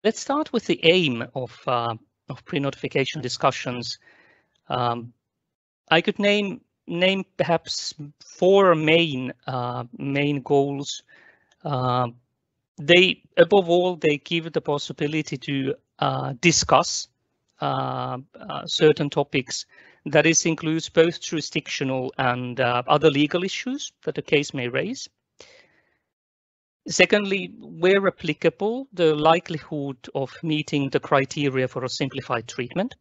Let's start with the aim of pre-notification discussions. I could name perhaps four main goals. Above all, they give the possibility to discuss certain topics. That includes both jurisdictional and other legal issues that a case may raise. Secondly, where applicable, the likelihood of meeting the criteria for a simplified treatment.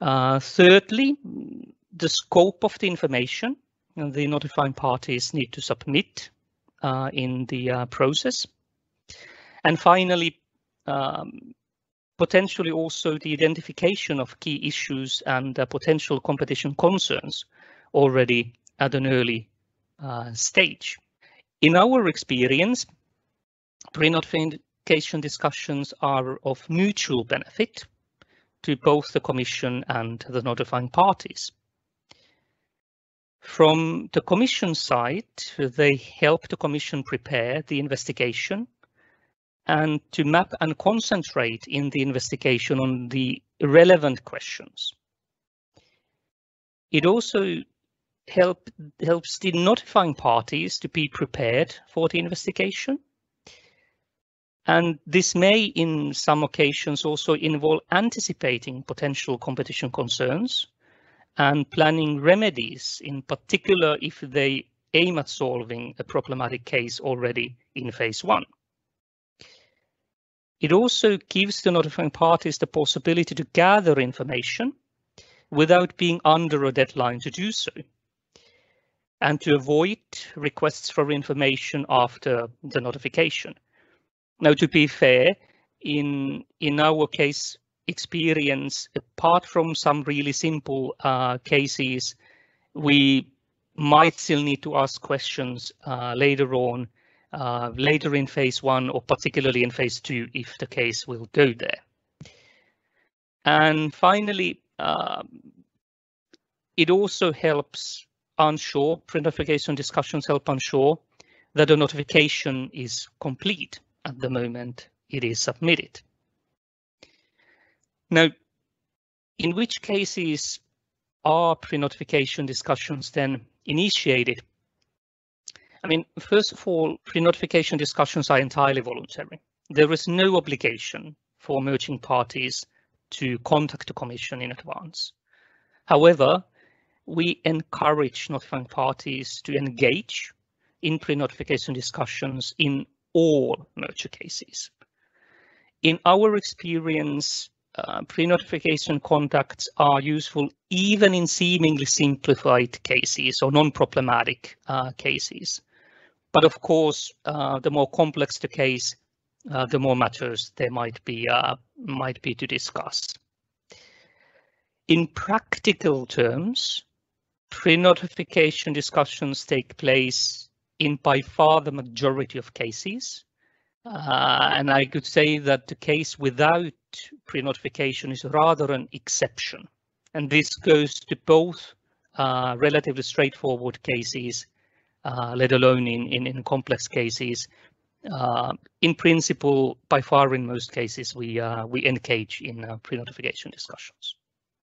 Thirdly, the scope of the information the notifying parties need to submit in the process. And finally, potentially also the identification of key issues and potential competition concerns already at an early stage. In our experience, pre-notification discussions are of mutual benefit to both the Commission and the notifying parties. From the Commission side, they help the Commission prepare the investigation and to map and concentrate in the investigation on the relevant questions. It also helps the notifying parties to be prepared for the investigation. And this may, in some occasions, also involve anticipating potential competition concerns and planning remedies, in particular if they aim at solving a problematic case already in phase one. It also gives the notifying parties the possibility to gather information without being under a deadline to do so, and to avoid requests for information after the notification. Now, to be fair, in our case experience, apart from some really simple cases, we might still need to ask questions later on, later in phase one, or particularly in phase two, if the case will go there. And finally, it also helps ensure, pre-notification discussions help ensure that the notification is complete at the moment it is submitted. Now, in which cases are pre-notification discussions then initiated? I mean, first of all, pre-notification discussions are entirely voluntary. There is no obligation for merging parties to contact the Commission in advance. However, we encourage notifying parties to engage in pre-notification discussions in all merger cases. In our experience, pre-notification contacts are useful even in seemingly simplified cases or non-problematic cases. But of course, the more complex the case, the more matters there might be to discuss. In practical terms, pre-notification discussions take place in by far the majority of cases. And I could say that the case without pre-notification is rather an exception. And this goes to both relatively straightforward cases, let alone in complex cases. In principle, by far in most cases, we engage in pre-notification discussions.